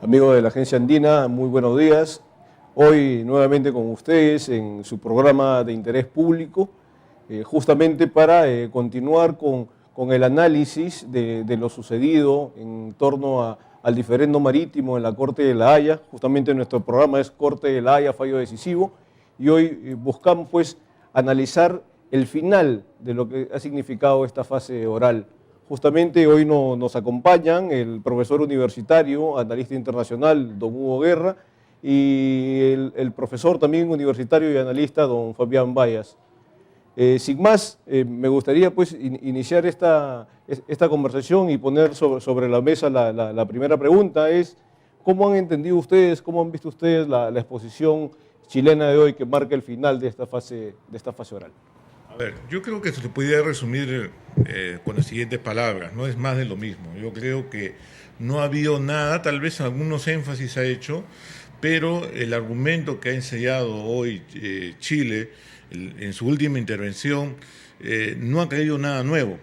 Amigos de la Agencia Andina, muy buenos días. Hoy nuevamente con ustedes en su programa de interés público, justamente para continuar con el análisis de lo sucedido en torno al diferendo marítimo en la Corte de La Haya. Justamente nuestro programa es Corte de La Haya, fallo decisivo, y hoy buscamos pues analizar el final de lo que ha significado esta fase oral. Justamente hoy nos acompañan el profesor universitario, analista internacional, don Hugo Guerra, y el profesor también universitario y analista, don Fabián Bayas. Sin más, me gustaría pues iniciar esta conversación y poner sobre la mesa la primera pregunta, es ¿cómo han entendido ustedes, cómo han visto ustedes la exposición chilena de hoy que marca el final de esta fase oral? A ver, yo creo que se podría resumir con las siguientes palabras, no es más de lo mismo. Yo creo que no ha habido nada, tal vez algunos énfasis ha hecho, pero el argumento que ha ensayado hoy Chile en su última intervención no ha traído nada nuevo.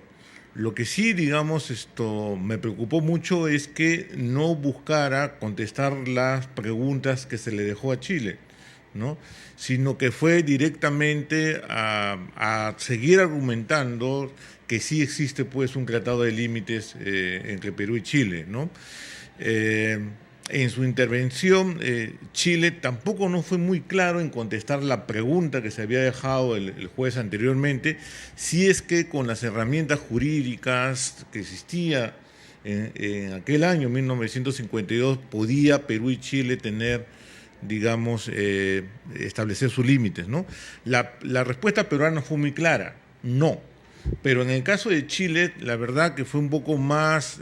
Lo que sí, digamos, esto me preocupó mucho es que no buscara contestar las preguntas que se le dejó a Chile, ¿no? Sino que fue directamente a seguir argumentando que sí existe pues un tratado de límites entre Perú y Chile, ¿no? En su intervención, Chile tampoco no fue muy claro en contestar la pregunta que se había dejado el juez anteriormente, si es que con las herramientas jurídicas que existía en aquel año, 1952, podía Perú y Chile tener, digamos, establecer sus límites, ¿no? La respuesta peruana fue muy clara, no. Pero en el caso de Chile, la verdad que fue un poco más,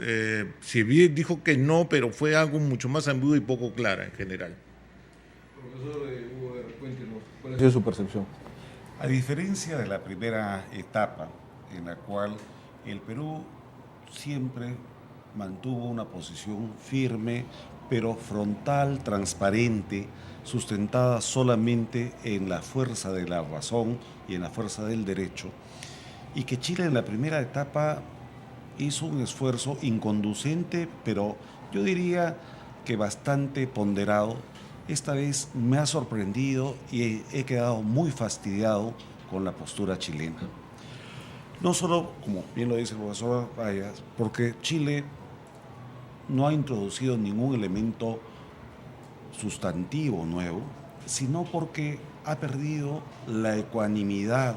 si bien dijo que no, pero fue algo mucho más ambiguo y poco clara en general. Profesor Hugo, cuéntenos, ¿cuál ha sido su percepción? A diferencia de la primera etapa, en la cual el Perú siempre mantuvo una posición firme, pero frontal, transparente, sustentada solamente en la fuerza de la razón y en la fuerza del derecho, y que Chile en la primera etapa hizo un esfuerzo inconducente, pero yo diría que bastante ponderado. Esta vez me ha sorprendido y he quedado muy fastidiado con la postura chilena. No solo, como bien lo dice el profesor Bayas, porque Chile no ha introducido ningún elemento sustantivo nuevo, sino porque ha perdido la ecuanimidad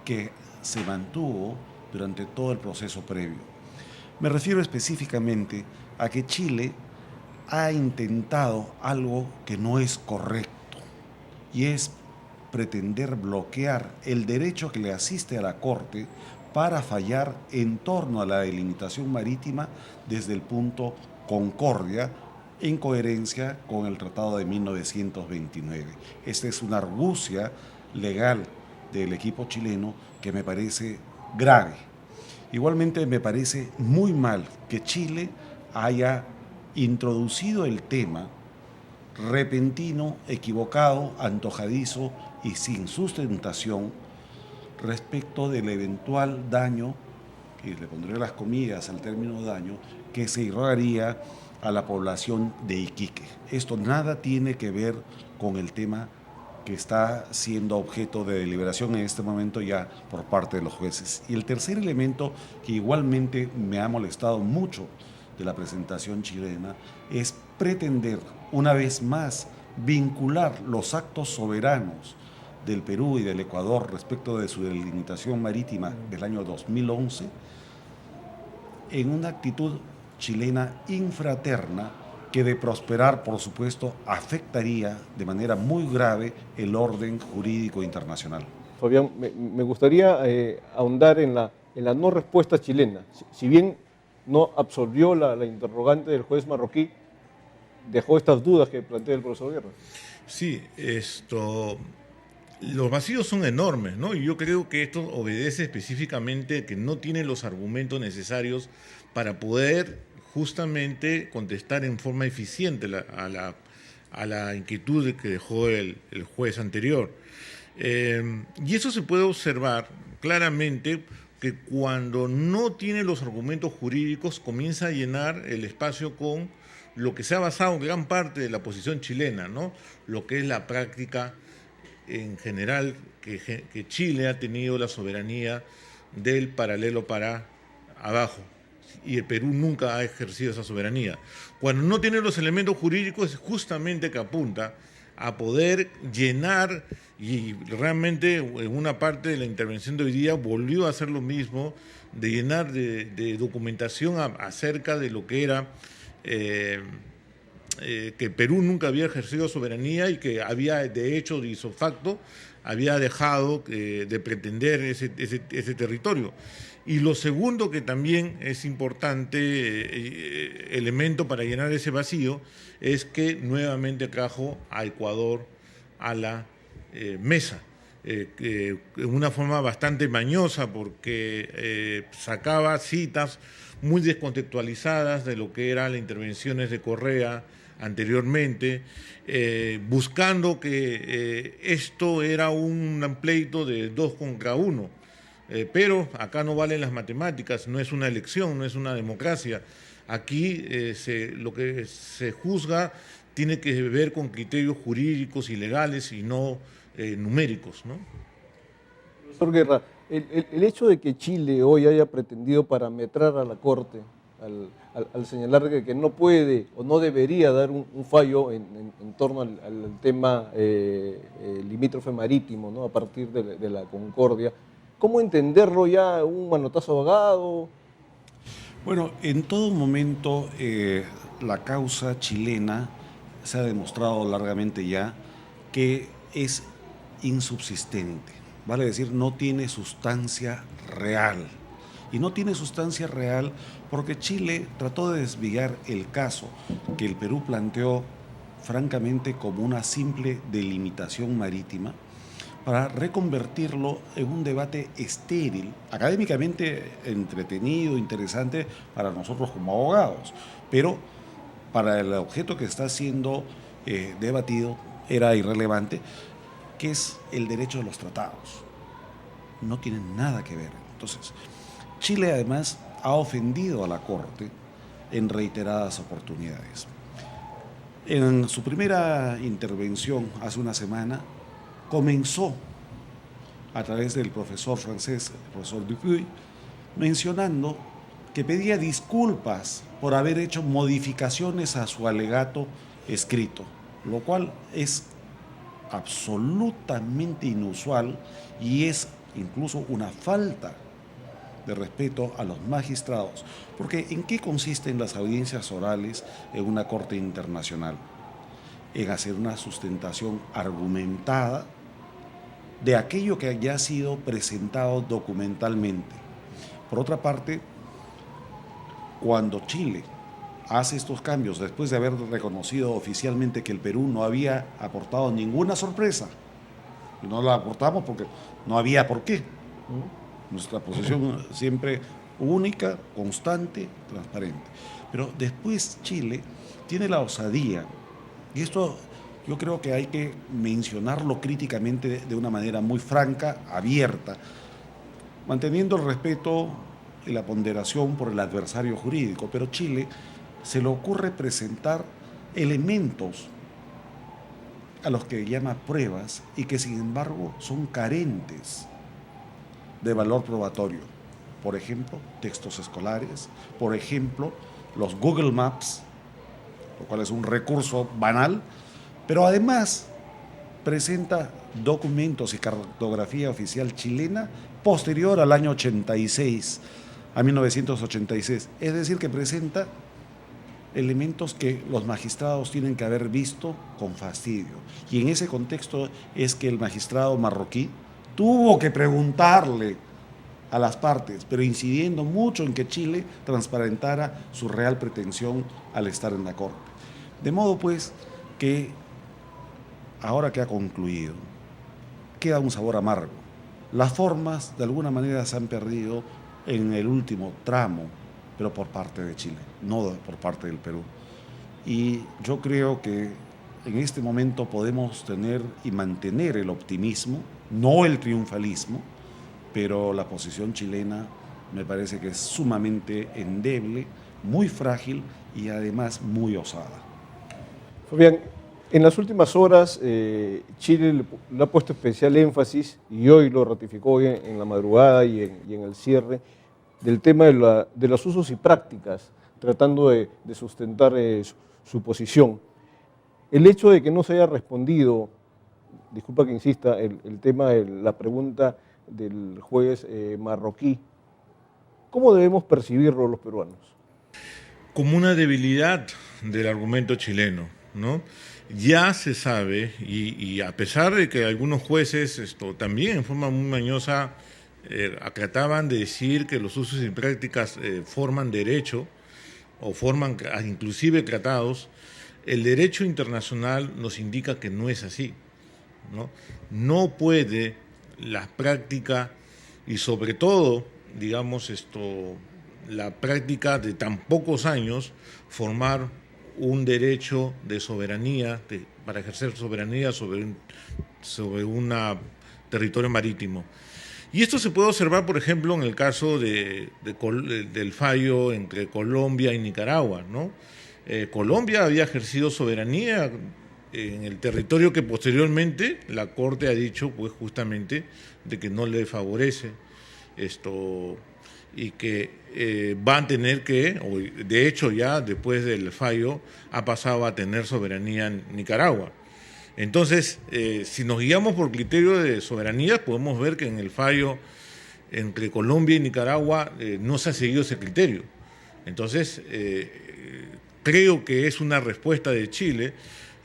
que se mantuvo durante todo el proceso previo. Me refiero específicamente a que Chile ha intentado algo que no es correcto, y es pretender bloquear el derecho que le asiste a la Corte para fallar en torno a la delimitación marítima desde el punto Concordia, en coherencia con el Tratado de 1929. Esta es una argucia legal del equipo chileno que me parece grave. Igualmente me parece muy mal que Chile haya introducido el tema repentino, equivocado, antojadizo y sin sustentación respecto del eventual daño, que le pondré las comillas al término daño, que se irrogaría a la población de Iquique. Esto nada tiene que ver con el tema que está siendo objeto de deliberación en este momento ya por parte de los jueces. Y el tercer elemento que igualmente me ha molestado mucho de la presentación chilena es pretender una vez más vincular los actos soberanos del Perú y del Ecuador respecto de su delimitación marítima del año 2011 en una actitud chilena infraterna que, de prosperar, por supuesto, afectaría de manera muy grave el orden jurídico internacional. Fabián, me gustaría ahondar en la no respuesta chilena. Si bien no absolvió la interrogante del juez marroquí, dejó estas dudas que plantea el profesor Guerra. Sí, los vacíos son enormes, ¿no? Y yo creo que esto obedece específicamente que no tiene los argumentos necesarios para poder justamente contestar en forma eficiente a la inquietud que dejó el juez anterior. Y eso se puede observar claramente que cuando no tiene los argumentos jurídicos comienza a llenar el espacio con lo que se ha basado en gran parte de la posición chilena, ¿no? Lo que es la práctica en general, que Chile ha tenido la soberanía del paralelo para abajo, y el Perú nunca ha ejercido esa soberanía. Cuando no tiene los elementos jurídicos es justamente que apunta a poder llenar, y realmente en una parte de la intervención de hoy día volvió a hacer lo mismo, de llenar de documentación acerca de lo que era que Perú nunca había ejercido soberanía y que había, de hecho, de ipso facto, había dejado de pretender ese territorio. Y lo segundo, que también es importante elemento para llenar ese vacío, es que nuevamente trajo a Ecuador a la mesa, en una forma bastante mañosa, porque sacaba citas muy descontextualizadas de lo que eran las intervenciones de Correa anteriormente, buscando que esto era un pleito de 2 contra 1. Pero acá no valen las matemáticas, no es una elección, no es una democracia. Aquí lo que se juzga tiene que ver con criterios jurídicos y legales y no numéricos, ¿no? Profesor Guerra, el hecho de que Chile hoy haya pretendido parametrar a la Corte al señalar que no puede o no debería dar un fallo en torno al tema limítrofe marítimo, ¿no? A partir de la Concordia, ¿cómo entenderlo ya un manotazo ahogado? Bueno, en todo momento la causa chilena se ha demostrado largamente ya que es insubsistente, vale decir, no tiene sustancia real. Y no tiene sustancia real porque Chile trató de desviar el caso que el Perú planteó francamente como una simple delimitación marítima para reconvertirlo en un debate estéril, académicamente entretenido, interesante para nosotros como abogados, pero para el objeto que está siendo debatido era irrelevante, que es el derecho de los tratados. No tienen nada que ver. Entonces, Chile además ha ofendido a la Corte en reiteradas oportunidades. En su primera intervención hace una semana comenzó a través del profesor francés, el profesor Dupuy, mencionando que pedía disculpas por haber hecho modificaciones a su alegato escrito, lo cual es absolutamente inusual y es incluso una falta de respeto a los magistrados. Porque ¿en qué consisten las audiencias orales en una corte internacional? En hacer una sustentación argumentada de aquello que ya ha sido presentado documentalmente. Por otra parte, cuando Chile hace estos cambios después de haber reconocido oficialmente que el Perú no había aportado ninguna sorpresa, y no la aportamos porque no había por qué. Nuestra posición siempre única, constante, transparente. Pero después Chile tiene la osadía, y esto yo creo que hay que mencionarlo críticamente de una manera muy franca, abierta, manteniendo el respeto y la ponderación por el adversario jurídico, pero Chile se le ocurre presentar elementos a los que llama pruebas y que sin embargo son carentes de valor probatorio. Por ejemplo, textos escolares, por ejemplo, los Google Maps, lo cual es un recurso banal, pero además presenta documentos y cartografía oficial chilena posterior al año 86, a 1986. Es decir, que presenta elementos que los magistrados tienen que haber visto con fastidio. Y en ese contexto es que el magistrado marroquí tuvo que preguntarle a las partes, pero incidiendo mucho en que Chile transparentara su real pretensión al estar en la Corte. De modo pues que ahora que ha concluido, queda un sabor amargo. Las formas de alguna manera se han perdido en el último tramo, pero por parte de Chile, no por parte del Perú. Y yo creo que en este momento podemos tener y mantener el optimismo, no el triunfalismo, pero la posición chilena me parece que es sumamente endeble muy frágil y además muy osada. Fabián, en las últimas horas Chile le ha puesto especial énfasis, y hoy lo ratificó hoy en la madrugada y en el cierre, del tema de los usos y prácticas, tratando de sustentar su posición. El hecho de que no se haya respondido, disculpa que insista, el tema de la pregunta del juez marroquí, ¿cómo debemos percibirlo los peruanos? Como una debilidad del argumento chileno, ¿no? Ya se sabe, y a pesar de que algunos jueces también en forma muy mañosa trataban de decir que los usos y prácticas forman derecho o forman inclusive tratados, el derecho internacional nos indica que no es así, ¿no? No puede la práctica y sobre todo, digamos, la práctica de tan pocos años formar un derecho de soberanía, para ejercer soberanía sobre un territorio marítimo. Y esto se puede observar, por ejemplo, en el caso del fallo entre Colombia y Nicaragua, ¿no? Colombia había ejercido soberanía en el territorio que posteriormente la Corte ha dicho, pues justamente, de que no le favorece y que van a tener que, o de hecho ya después del fallo, ha pasado a tener soberanía en Nicaragua. Entonces, si nos guiamos por criterio de soberanía, podemos ver que en el fallo entre Colombia y Nicaragua no se ha seguido ese criterio. Entonces, creo que es una respuesta de Chile,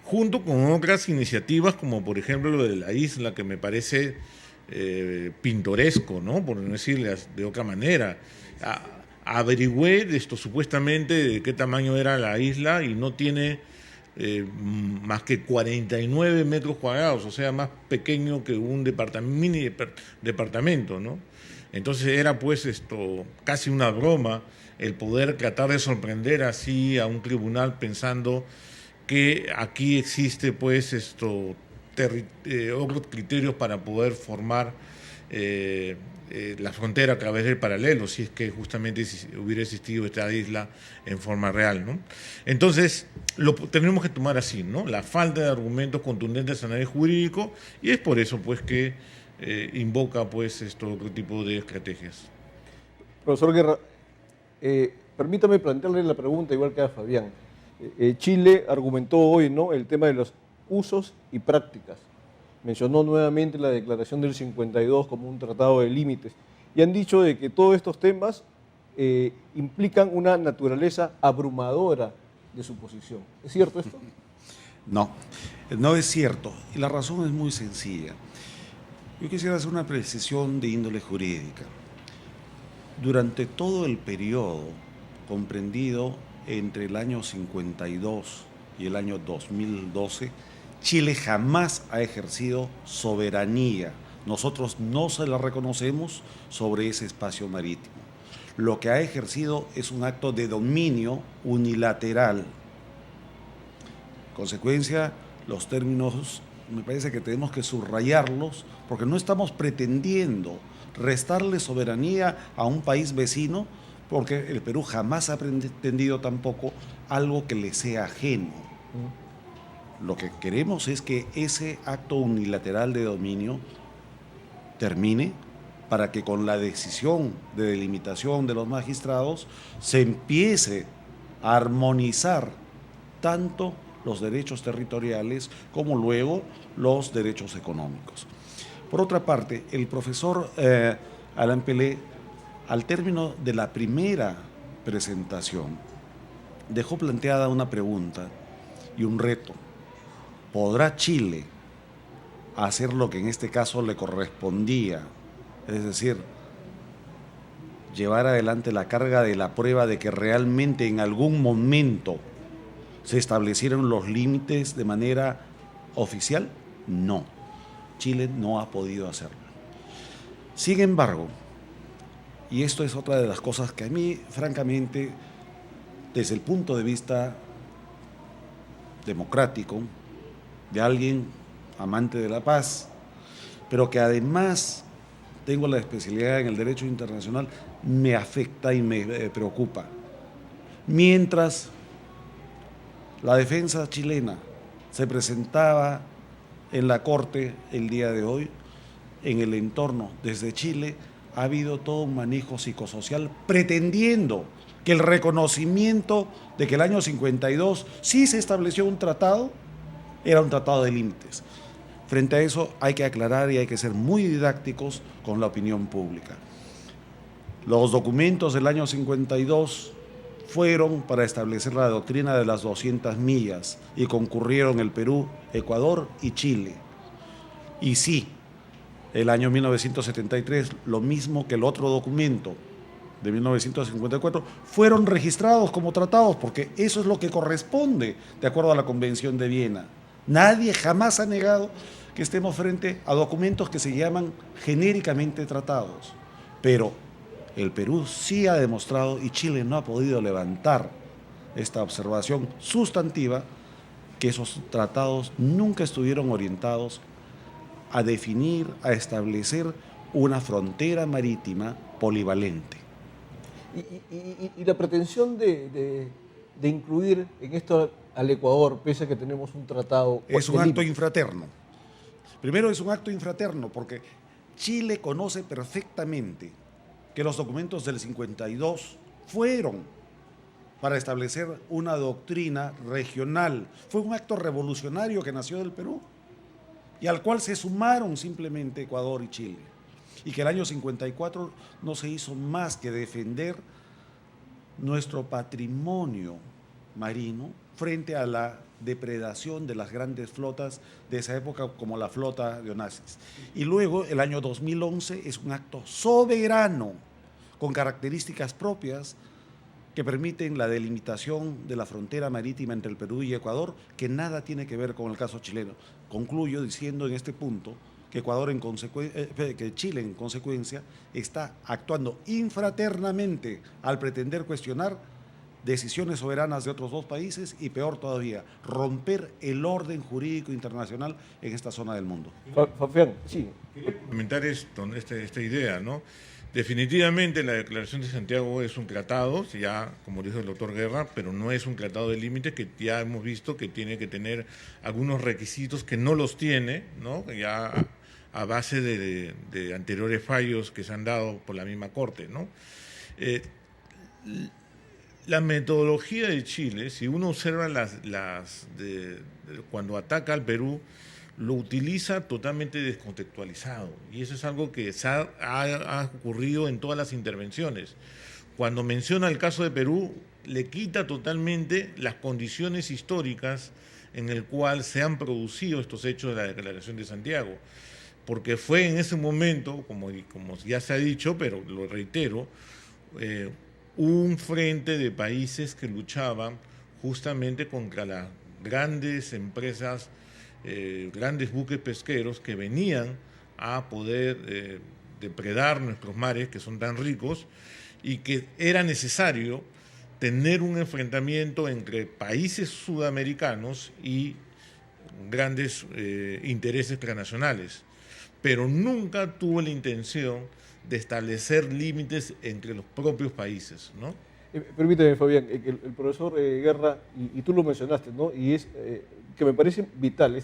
junto con otras iniciativas, como por ejemplo lo de la isla, que me parece pintoresco, ¿no? Por no decirle de otra manera. Averigüé supuestamente de qué tamaño era la isla y no tiene más que 49 metros cuadrados, o sea, más pequeño que un mini departamento, ¿no? Entonces era pues casi una broma el poder tratar de sorprender así a un tribunal pensando que aquí existe pues otros criterios para poder formar la frontera a través del paralelo, si es que justamente hubiera existido esta isla en forma real, ¿no? Entonces, lo tenemos que tomar así, ¿no? La falta de argumentos contundentes a nivel jurídico, y es por eso pues que invoca pues otro tipo de estrategias. Profesor Guerra, permítame plantearle la pregunta igual que a Fabián. Chile argumentó hoy, ¿no?, el tema de los usos y prácticas. Mencionó nuevamente la declaración del 52 como un tratado de límites y han dicho de que todos estos temas implican una naturaleza abrumadora de su posición. ¿Es cierto esto? No, no es cierto. Y la razón es muy sencilla. Yo quisiera hacer una precisión de índole jurídica. Durante todo el periodo comprendido entre el año 52 y el año 2012, Chile jamás ha ejercido soberanía. Nosotros no se la reconocemos sobre ese espacio marítimo. Lo que ha ejercido es un acto de dominio unilateral. Consecuencia, los términos me parece que tenemos que subrayarlos porque no estamos pretendiendo restarle soberanía a un país vecino porque el Perú jamás ha pretendido tampoco algo que le sea ajeno. Lo que queremos es que ese acto unilateral de dominio termine para que con la decisión de delimitación de los magistrados se empiece a armonizar tanto los derechos territoriales como luego los derechos económicos. Por otra parte, el profesor Alain Pelé, al término de la primera presentación, dejó planteada una pregunta y un reto. ¿Podrá Chile hacer lo que en este caso le correspondía? Es decir, llevar adelante la carga de la prueba de que realmente en algún momento se establecieron los límites de manera oficial. No, Chile no ha podido hacerlo. Sin embargo, y esto es otra de las cosas que a mí, francamente, desde el punto de vista democrático, de alguien amante de la paz, pero que además tengo la especialidad en el derecho internacional, me afecta y me preocupa. Mientras la defensa chilena se presentaba en la Corte el día de hoy, en el entorno desde Chile ha habido todo un manejo psicosocial pretendiendo que el reconocimiento de que el año 52 sí se estableció un tratado, era un tratado de límites. Frente a eso hay que aclarar y hay que ser muy didácticos con la opinión pública. Los documentos del año 52 fueron para establecer la doctrina de las 200 millas y concurrieron el Perú, Ecuador y Chile. Y sí, el año 1973, lo mismo que el otro documento de 1954, fueron registrados como tratados, porque eso es lo que corresponde de acuerdo a la Convención de Viena. Nadie jamás ha negado que estemos frente a documentos que se llaman genéricamente tratados, pero el Perú sí ha demostrado, y Chile no ha podido levantar esta observación sustantiva, que esos tratados nunca estuvieron orientados a definir, a establecer una frontera marítima polivalente. Y la pretensión de incluir en esto al Ecuador, pese a que tenemos un tratado... Es un acto infraterno. Primero es un acto infraterno porque Chile conoce perfectamente que los documentos del 52 fueron para establecer una doctrina regional. Fue un acto revolucionario que nació del Perú y al cual se sumaron simplemente Ecuador y Chile. Y que el año 54 no se hizo más que defender nuestro patrimonio marino frente a la depredación de las grandes flotas de esa época, como la flota de Onassis. Y luego, el año 2011 es un acto soberano, con características propias que permiten la delimitación de la frontera marítima entre el Perú y Ecuador, que nada tiene que ver con el caso chileno. Concluyo diciendo en este punto que que Chile, en consecuencia, está actuando infraternamente al pretender cuestionar decisiones soberanas de otros dos países y, peor todavía, romper el orden jurídico internacional en esta zona del mundo. Fabián, sí. Quería comentar esta idea, ¿no? Definitivamente la Declaración de Santiago es un tratado, ya como dijo el doctor Guerra, pero no es un tratado de límites, que ya hemos visto que tiene que tener algunos requisitos que no los tiene, ¿no? Ya a base de anteriores fallos que se han dado por la misma Corte, ¿no? La metodología de Chile, si uno observa cuando ataca al Perú, lo utiliza totalmente descontextualizado. Y eso es algo que ha ocurrido en todas las intervenciones. Cuando menciona el caso de Perú, le quita totalmente las condiciones históricas en el cual se han producido estos hechos de la Declaración de Santiago. Porque fue en ese momento, como ya se ha dicho, pero lo reitero, un frente de países que luchaban justamente contra las grandes empresas, grandes buques pesqueros que venían a poder depredar nuestros mares, que son tan ricos, y que era necesario tener un enfrentamiento entre países sudamericanos y grandes intereses transnacionales, pero nunca tuvo la intención de establecer límites entre los propios países, ¿no? Permíteme, Fabián, el profesor Guerra, y tú lo mencionaste, ¿no? Y es que me parece vital,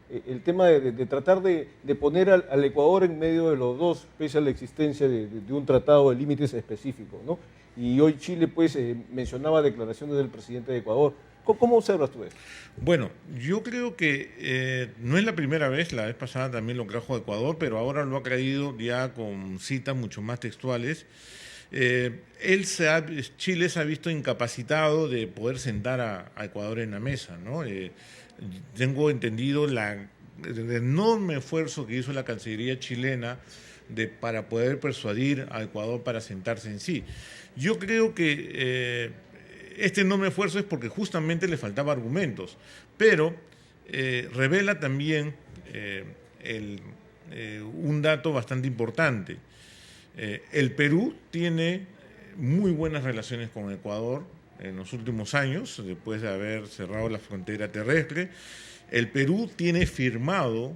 el tema de tratar de poner al Ecuador en medio de los dos, pese a la existencia de un tratado de límites específicos, ¿no? Y hoy Chile, pues, mencionaba declaraciones del presidente de Ecuador. ¿Cómo observas tú esto? Bueno, yo creo que no es la primera vez, la vez pasada también lo trajo a Ecuador, pero ahora lo ha traído ya con citas mucho más textuales. Chile se ha visto incapacitado de poder sentar a Ecuador en la mesa, ¿no? Tengo entendido el enorme esfuerzo que hizo la Cancillería chilena para poder persuadir a Ecuador para sentarse en sí. Yo creo que este enorme esfuerzo es porque justamente le faltaba argumentos, pero revela también un dato bastante importante. El Perú tiene muy buenas relaciones con Ecuador en los últimos años, después de haber cerrado la frontera terrestre. El Perú tiene firmado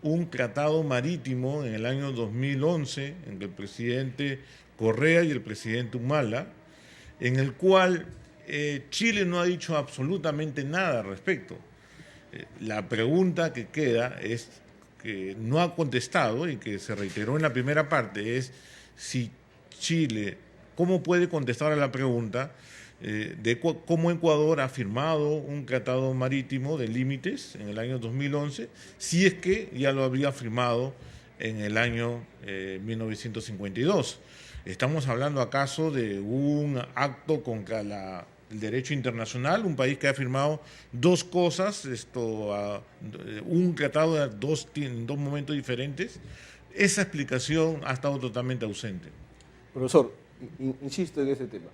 un tratado marítimo en el año 2011 entre el presidente Correa y el presidente Humala, en el cual Chile no ha dicho absolutamente nada al respecto. La pregunta que queda es que no ha contestado y que se reiteró en la primera parte es si Chile, ¿cómo puede contestar a la pregunta de cómo Ecuador ha firmado un tratado marítimo de límites en el año 2011, si es que ya lo habría firmado en el año 1952? ¿Estamos hablando acaso de un acto contra el derecho internacional? Un país que ha firmado dos cosas, un tratado en dos momentos diferentes. Esa explicación ha estado totalmente ausente. Profesor, insisto en ese tema,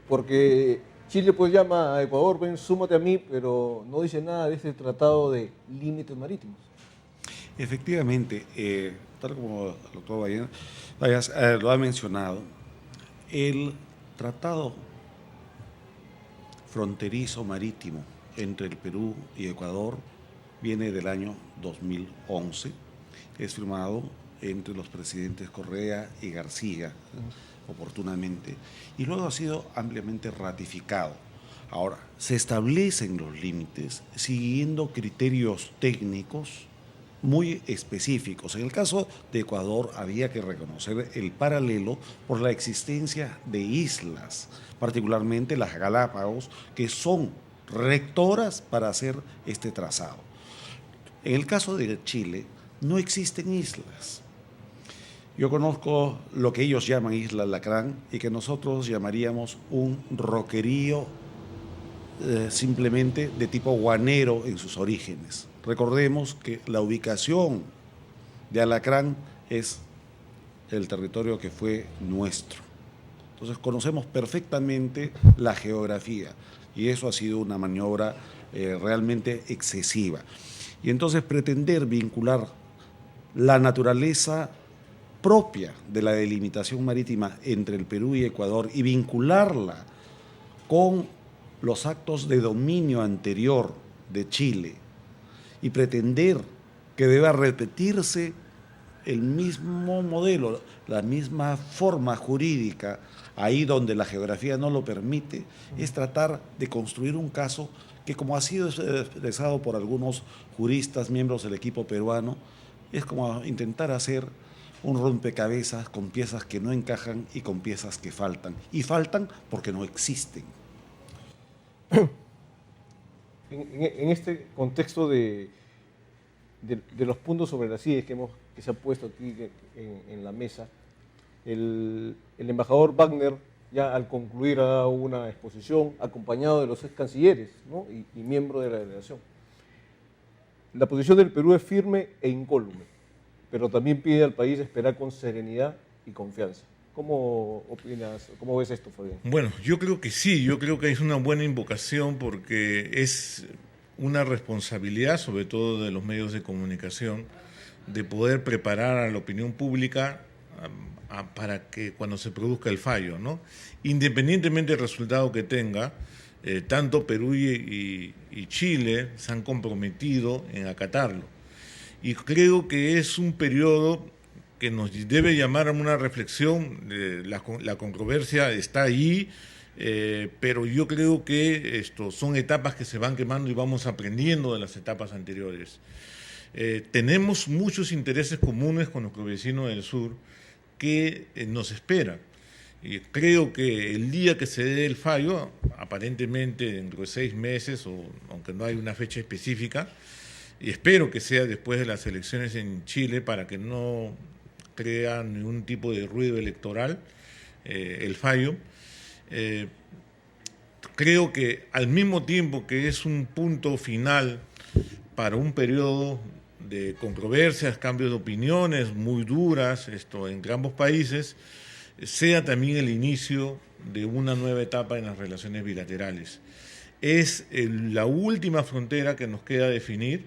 porque Chile pues llama a Ecuador, ven, súmate a mí, pero no dice nada de este tratado de límites marítimos. Efectivamente, tal como el doctor Vallas lo ha mencionado, el tratado fronterizo marítimo entre el Perú y Ecuador viene del año 2011, es firmado entre los presidentes Correa y García, oportunamente, y luego ha sido ampliamente ratificado. Ahora, se establecen los límites siguiendo criterios técnicos muy específicos. En el caso de Ecuador había que reconocer el paralelo por la existencia de islas, particularmente las Galápagos, que son rectoras para hacer este trazado. En el caso de Chile no existen islas. Yo conozco lo que ellos llaman Isla Alacrán y que nosotros llamaríamos un roquerío simplemente de tipo guanero en sus orígenes. Recordemos que la ubicación de Alacrán es el territorio que fue nuestro. Entonces conocemos perfectamente la geografía y eso ha sido una maniobra realmente excesiva. Y entonces pretender vincular la naturaleza propia de la delimitación marítima entre el Perú y Ecuador y vincularla con los actos de dominio anterior de Chile y pretender que deba repetirse el mismo modelo, la misma forma jurídica, ahí donde la geografía no lo permite, es tratar de construir un caso que, como ha sido expresado por algunos juristas, miembros del equipo peruano, es como intentar hacer un rompecabezas con piezas que no encajan y con piezas que faltan. Y faltan porque no existen. En este contexto de los puntos sobre las IES que se han puesto aquí en la mesa, el embajador Wagner, ya al concluir, ha dado una exposición acompañado de los ex cancilleres, ¿no? y miembro de la delegación. La posición del Perú es firme e incólume, pero también pide al país esperar con serenidad y confianza. ¿Cómo opinas, cómo ves esto, Fabián? Bueno, yo creo que sí, yo creo que es una buena invocación porque es una responsabilidad, sobre todo de los medios de comunicación, de poder preparar a la opinión pública para que cuando se produzca el fallo, ¿no? Independientemente del resultado que tenga, tanto Perú y Chile se han comprometido en acatarlo. Y creo que es un periodo que nos debe llamar a una reflexión. La controversia está ahí, pero yo creo que son etapas que se van quemando y vamos aprendiendo de las etapas anteriores. Tenemos muchos intereses comunes con nuestro vecino del sur que nos espera. Y creo que el día que se dé el fallo, aparentemente dentro de 6 meses, aunque no hay una fecha específica, y espero que sea después de las elecciones en Chile para que no crea ningún tipo de ruido electoral, el fallo. Creo que al mismo tiempo que es un punto final para un periodo de controversias, cambios de opiniones muy duras entre ambos países, sea también el inicio de una nueva etapa en las relaciones bilaterales. Es la última frontera que nos queda definir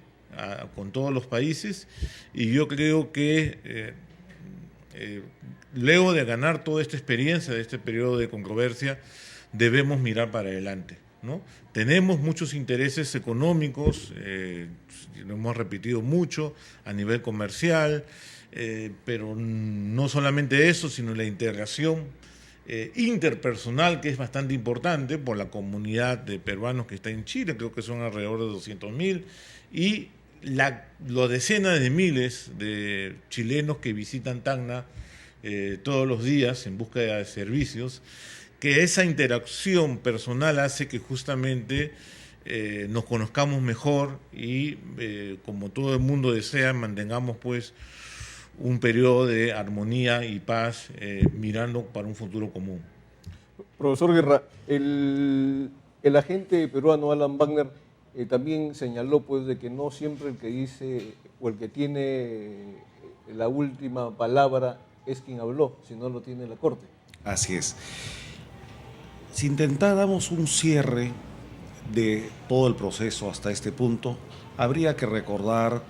con todos los países y yo creo que luego de ganar toda esta experiencia de este periodo de controversia, debemos mirar para adelante, ¿no? Tenemos muchos intereses económicos, lo hemos repetido mucho, a nivel comercial, pero no solamente eso, sino la integración interpersonal que es bastante importante por la comunidad de peruanos que está en Chile, creo que son alrededor de 200.000, y los decenas de miles de chilenos que visitan Tacna todos los días en búsqueda de servicios, que esa interacción personal hace que justamente nos conozcamos mejor y como todo el mundo desea, mantengamos pues un periodo de armonía y paz mirando para un futuro común. Profesor Guerra, el agente peruano Alan Wagner también señaló pues de que no siempre el que dice o el que tiene la última palabra es quien habló, sino lo tiene la Corte. Así es. Si intentáramos un cierre de todo el proceso hasta este punto, habría que recordar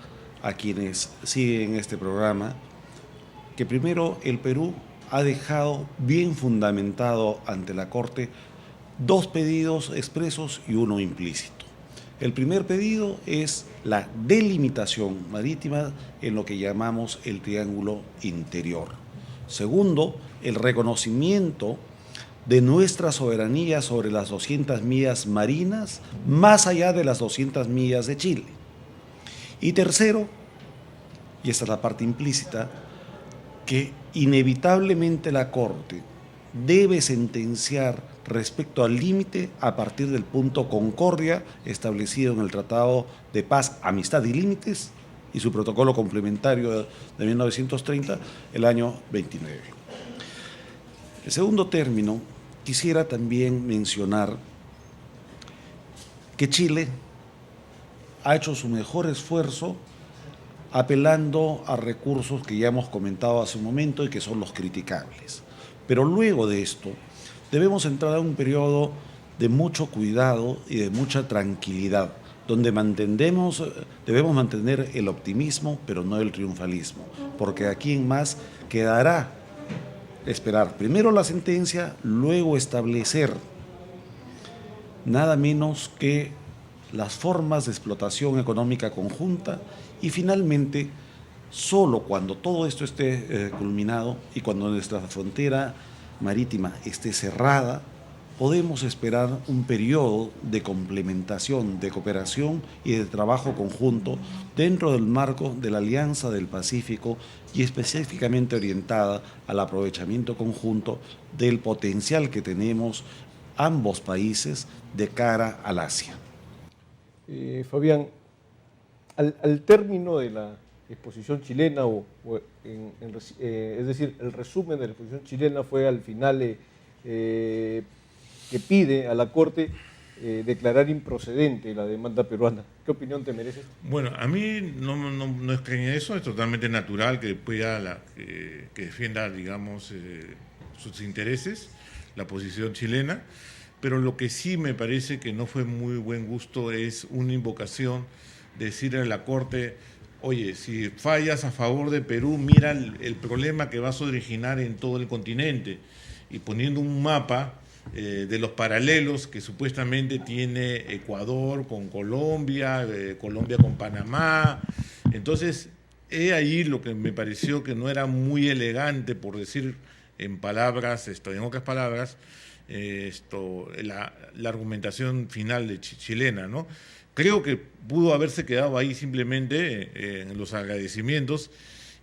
a quienes siguen este programa que primero el Perú ha dejado bien fundamentado ante la Corte 2 pedidos expresos y 1 implícito. El primer pedido es la delimitación marítima en lo que llamamos el triángulo interior. Segundo, el reconocimiento de nuestra soberanía sobre las 200 millas marinas, más allá de las 200 millas de Chile. Y tercero, y esta es la parte implícita, que inevitablemente la Corte debe sentenciar respecto al límite a partir del punto concordia establecido en el Tratado de Paz, Amistad y Límites y su protocolo complementario de 1930, el año 29. El segundo término, quisiera también mencionar que Chile ha hecho su mejor esfuerzo apelando a recursos que ya hemos comentado hace un momento y que son los criticables. Pero luego de esto, debemos entrar a un periodo de mucho cuidado y de mucha tranquilidad, donde debemos mantener el optimismo, pero no el triunfalismo, porque aquí en más quedará esperar primero la sentencia, luego establecer nada menos que las formas de explotación económica conjunta y finalmente, solo cuando todo esto esté culminado y cuando nuestra frontera marítima esté cerrada, podemos esperar un periodo de complementación, de cooperación y de trabajo conjunto dentro del marco de la Alianza del Pacífico y específicamente orientada al aprovechamiento conjunto del potencial que tenemos ambos países de cara al Asia. Fabián, al término de la exposición chilena, es decir, el resumen de la exposición chilena fue al final que pide a la Corte declarar improcedente la demanda peruana. ¿Qué opinión te mereces? Bueno, a mí no extraña eso, es totalmente natural que pueda que defienda, digamos, sus intereses, la posición chilena, pero lo que sí me parece que no fue muy buen gusto es una invocación de decirle a la Corte: oye, si fallas a favor de Perú, mira el problema que vas a originar en todo el continente, y poniendo un mapa de los paralelos que supuestamente tiene Ecuador con Colombia, Colombia con Panamá. Entonces, he ahí lo que me pareció que no era muy elegante, por decir en palabras, en otras palabras, la argumentación final de chilena, ¿no? Creo que pudo haberse quedado ahí simplemente en los agradecimientos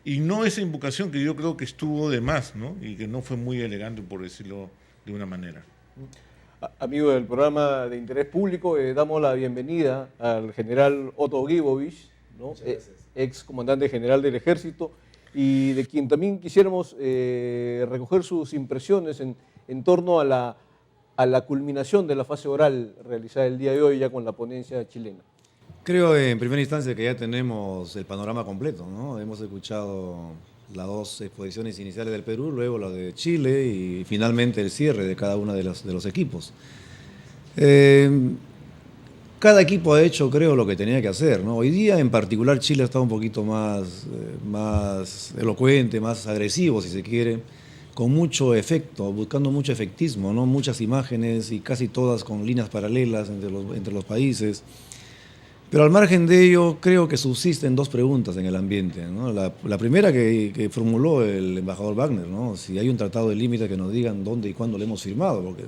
y no esa invocación que yo creo que estuvo de más, ¿no? Y que no fue muy elegante, por decirlo de una manera. Amigo del programa de Interés Público, damos la bienvenida al general Otto Guibovich, ¿no? Ex comandante general del Ejército, y de quien también quisiéramos recoger sus impresiones en torno a la culminación de la fase oral realizada el día de hoy ya con la ponencia chilena. Creo en primera instancia que ya tenemos el panorama completo, ¿no? Hemos escuchado las 2 exposiciones iniciales del Perú, luego la de Chile y finalmente el cierre de cada uno de los equipos. Cada equipo ha hecho, creo, lo que tenía que hacer, ¿no? Hoy día, en particular, Chile está un poquito más elocuente, más agresivo, si se quiere, con mucho efecto, buscando mucho efectismo, ¿no? Muchas imágenes y casi todas con líneas paralelas entre los países. Pero al margen de ello, creo que subsisten dos preguntas en el ambiente, ¿no? La primera que formuló el embajador Wagner, ¿no? Si hay un tratado de límite, que nos digan dónde y cuándo lo hemos firmado, porque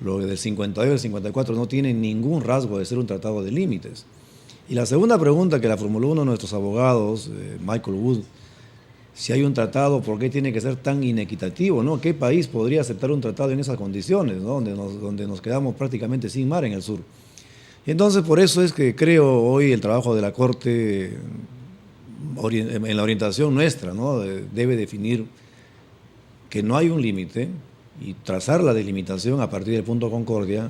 lo del 52 y el 54 no tiene ningún rasgo de ser un tratado de límites. Y la segunda pregunta que la formuló uno de nuestros abogados, Michael Wood, si hay un tratado, ¿por qué tiene que ser tan inequitativo, ¿no? ¿Qué país podría aceptar un tratado en esas condiciones, ¿no? donde nos quedamos prácticamente sin mar en el sur? Y entonces por eso es que creo hoy el trabajo de la Corte en la orientación nuestra, ¿no? Debe definir que no hay un límite y trazar la delimitación a partir del punto Concordia,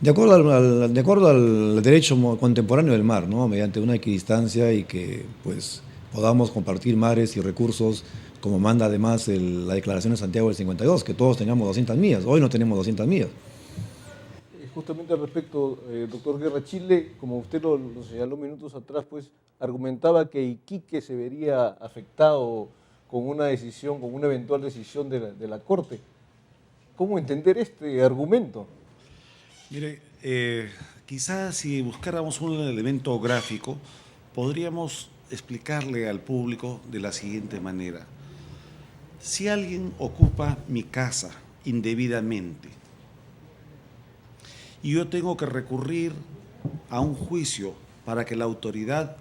de acuerdo al derecho contemporáneo del mar, ¿no? Mediante una equidistancia y que pues podamos compartir mares y recursos como manda además la Declaración de Santiago del 52, que todos tengamos 200 millas. Hoy no tenemos 200 millas. Justamente al respecto, doctor Guerra, Chile, como usted lo señaló minutos atrás, pues argumentaba que Iquique se vería afectado con una decisión, con una eventual decisión de la Corte. ¿Cómo entender este argumento? Mire, quizás si buscáramos un elemento gráfico, podríamos explicarle al público de la siguiente manera. Si alguien ocupa mi casa indebidamente y yo tengo que recurrir a un juicio para que la autoridad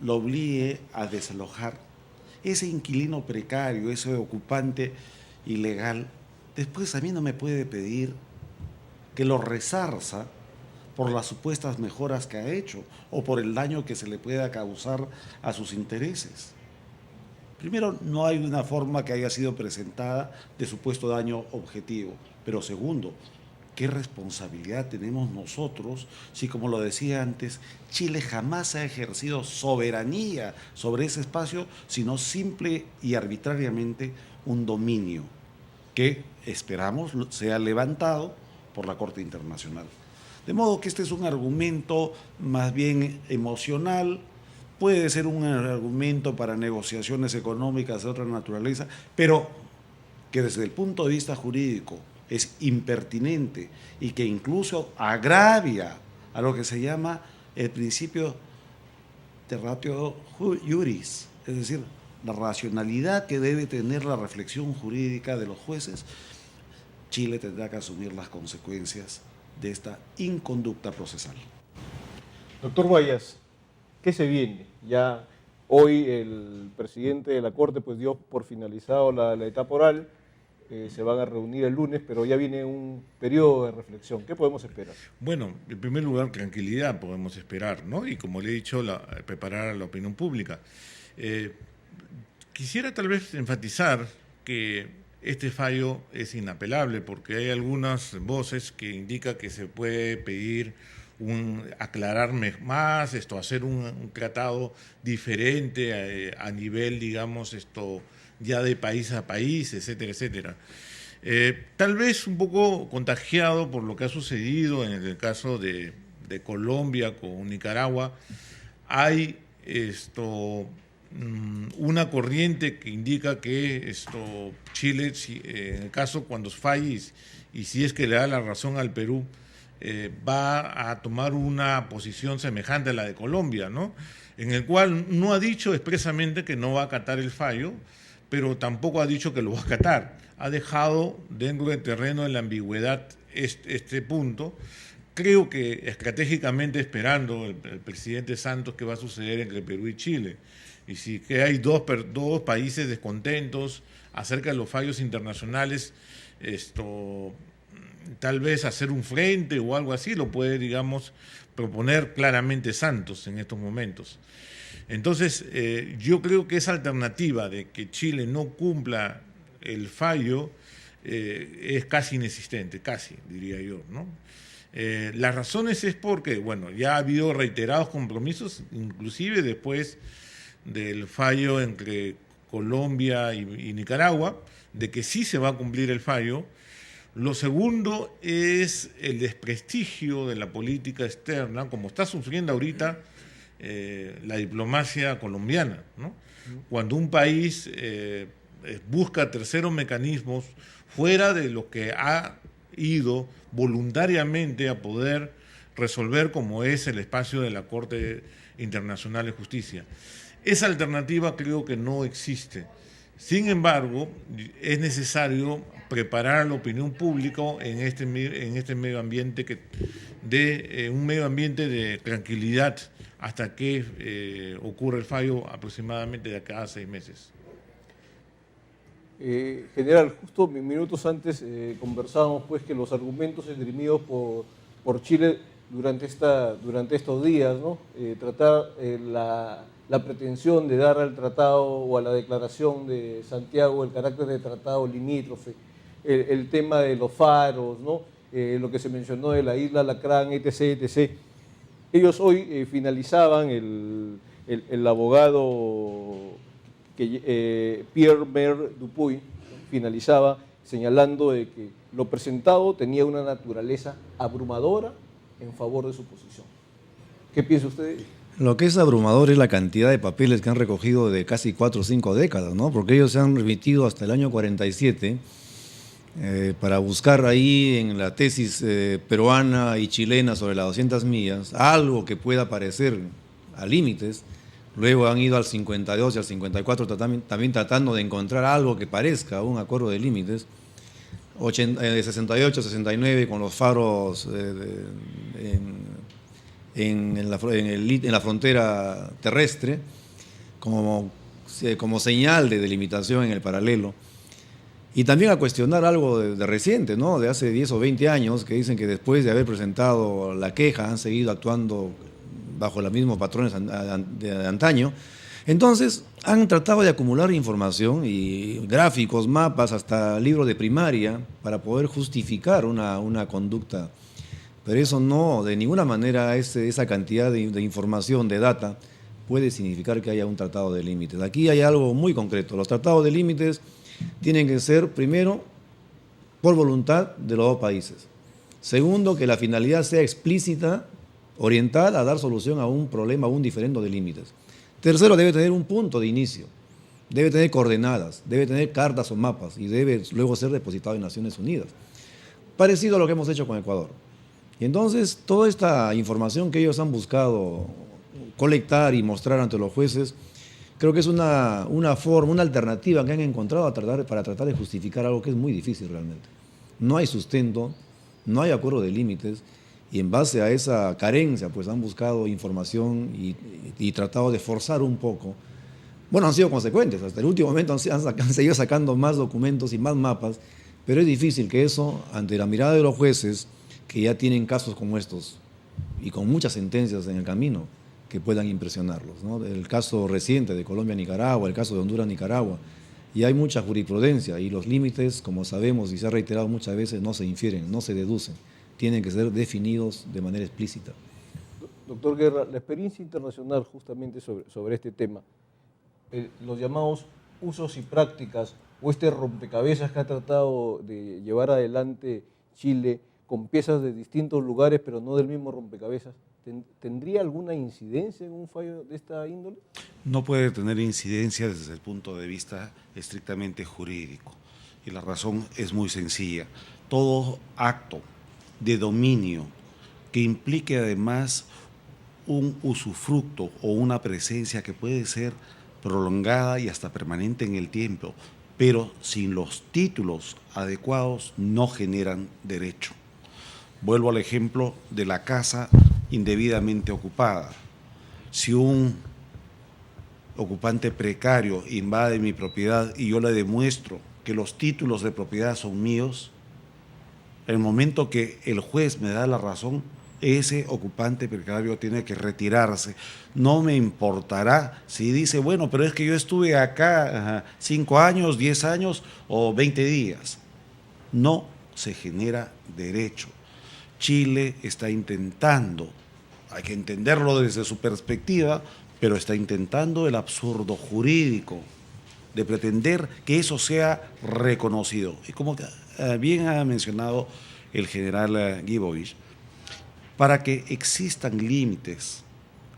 lo obligue a desalojar, ese inquilino precario, ese ocupante ilegal, después a mí no me puede pedir que lo resarza por las supuestas mejoras que ha hecho o por el daño que se le pueda causar a sus intereses. Primero, no hay una forma que haya sido presentada de supuesto daño objetivo. Pero segundo, ¿qué responsabilidad tenemos nosotros si, como lo decía antes, Chile jamás ha ejercido soberanía sobre ese espacio, sino simple y arbitrariamente un dominio que esperamos sea levantado por la Corte Internacional? De modo que este es un argumento más bien emocional, puede ser un argumento para negociaciones económicas de otra naturaleza, pero que desde el punto de vista jurídico es impertinente y que incluso agravia a lo que se llama el principio de ratio juris, es decir, la racionalidad que debe tener la reflexión jurídica de los jueces. Chile tendrá que asumir las consecuencias de esta inconducta procesal. Doctor Guayas, ¿qué se viene? Ya hoy el presidente de la Corte pues dio por finalizado la etapa oral, se van a reunir el lunes, pero ya viene un periodo de reflexión. ¿Qué podemos esperar? Bueno, en primer lugar, tranquilidad podemos esperar, ¿no? Y como le he dicho, preparar a la opinión pública. Quisiera tal vez enfatizar que este fallo es inapelable porque hay algunas voces que indican que se puede pedir aclarar más, hacer un tratado diferente a nivel, digamos, ya de país a país, etcétera, etcétera. Tal vez un poco contagiado por lo que ha sucedido en el caso de Colombia con Nicaragua, hay una corriente que indica que Chile, en el caso cuando falle y si es que le da la razón al Perú, va a tomar una posición semejante a la de Colombia, ¿no? En el cual no ha dicho expresamente que no va a acatar el fallo, pero tampoco ha dicho que lo va a acatar. Ha dejado dentro del terreno de la ambigüedad este punto. Creo que estratégicamente esperando el presidente Santos qué va a suceder entre Perú y Chile. Y si que hay dos países descontentos acerca de los fallos internacionales, tal vez hacer un frente o algo así, lo puede, digamos, proponer claramente Santos en estos momentos. Entonces, yo creo que esa alternativa de que Chile no cumpla el fallo es casi inexistente, casi, diría yo, ¿no? Las razones es porque, bueno, ya ha habido reiterados compromisos, inclusive después del fallo entre Colombia y Nicaragua, de que sí se va a cumplir el fallo. Lo segundo es el desprestigio de la política externa, como está sufriendo ahorita la diplomacia colombiana, ¿no? Cuando un país busca terceros mecanismos fuera de lo que ha ido voluntariamente a poder resolver como es el espacio de la Corte Internacional de Justicia. Esa alternativa creo que no existe. Sin embargo, es necesario preparar a la opinión pública en este medio ambiente un medio ambiente de tranquilidad hasta que ocurra el fallo aproximadamente de cada 6 meses. General, justo minutos antes conversábamos pues que los argumentos esgrimidos por Chile durante estos días, ¿no? Tratar la pretensión de dar al tratado o a la declaración de Santiago el carácter de tratado limítrofe, el tema de los faros, ¿no? Lo que se mencionó de la isla Lacrán, etc. Ellos hoy finalizaban, el abogado Pierre-Mer Dupuy finalizaba señalando de que lo presentado tenía una naturaleza abrumadora en favor de su posición. ¿Qué piensa usted? Lo que es abrumador es la cantidad de papeles que han recogido de casi 4 o 5 décadas, ¿no? Porque ellos se han remitido hasta el año 47 para buscar ahí en la tesis peruana y chilena sobre las 200 millas algo que pueda parecer a límites. Luego han ido al 52 y al 54 también tratando de encontrar algo que parezca un acuerdo de límites. 68, 69 con los faros en la frontera terrestre como señal de delimitación en el paralelo. Y también a cuestionar algo de reciente, ¿no? De hace 10 o 20 años, que dicen que después de haber presentado la queja han seguido actuando bajo los mismos patrones de antaño. Entonces, han tratado de acumular información y gráficos, mapas, hasta libros de primaria para poder justificar una conducta. Pero eso no, de ninguna manera, esa cantidad de información, de data, puede significar que haya un tratado de límites. Aquí hay algo muy concreto. Los tratados de límites tienen que ser, primero, por voluntad de los dos países. Segundo, que la finalidad sea explícita, orientada a dar solución a un problema, a un diferendo de límites. Tercero, debe tener un punto de inicio, debe tener coordenadas, debe tener cartas o mapas y debe luego ser depositado en Naciones Unidas. Parecido a lo que hemos hecho con Ecuador. Y entonces, toda esta información que ellos han buscado colectar y mostrar ante los jueces, creo que es una forma, una alternativa que han encontrado para tratar de justificar algo que es muy difícil realmente. No hay sustento, no hay acuerdo de límites, y en base a esa carencia pues han buscado información y tratado de forzar un poco. Bueno, han sido consecuentes, hasta el último momento han seguido sacando más documentos y más mapas, pero es difícil que eso, ante la mirada de los jueces, que ya tienen casos como estos y con muchas sentencias en el camino, que puedan impresionarlos, ¿no? El caso reciente de Colombia-Nicaragua, el caso de Honduras-Nicaragua, y hay mucha jurisprudencia, y los límites, como sabemos y se ha reiterado muchas veces, no se infieren, no se deducen, tienen que ser definidos de manera explícita. Doctor Guerra, la experiencia internacional justamente sobre este tema, los llamados usos y prácticas, o este rompecabezas que ha tratado de llevar adelante Chile con piezas de distintos lugares, pero no del mismo rompecabezas, ¿tendría alguna incidencia en un fallo de esta índole? No puede tener incidencia desde el punto de vista estrictamente jurídico. Y la razón es muy sencilla. Todo acto de dominio que implique además un usufructo o una presencia que puede ser prolongada y hasta permanente en el tiempo, pero sin los títulos adecuados no generan derecho. Vuelvo al ejemplo de la casa indebidamente ocupada. Si un ocupante precario invade mi propiedad y yo le demuestro que los títulos de propiedad son míos, el momento que el juez me da la razón, ese ocupante precario tiene que retirarse. No me importará si dice, bueno, pero es que yo estuve acá 5 años, 10 años o 20 días. No se genera derecho. Chile está intentando, hay que entenderlo desde su perspectiva, pero está intentando el absurdo jurídico de pretender que eso sea reconocido. Y como bien ha mencionado el general Guibovich, para que existan límites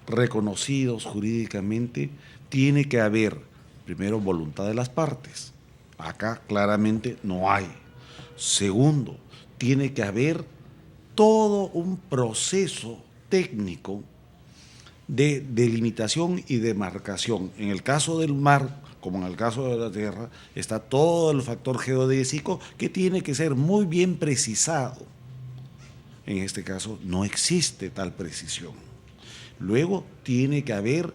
reconocidos jurídicamente, tiene que haber, primero, voluntad de las partes. Acá claramente no hay. Segundo, tiene que haber todo un proceso técnico de delimitación y demarcación. En el caso del mar, como en el caso de la tierra, está todo el factor geodésico que tiene que ser muy bien precisado. En este caso no existe tal precisión. Luego tiene que haber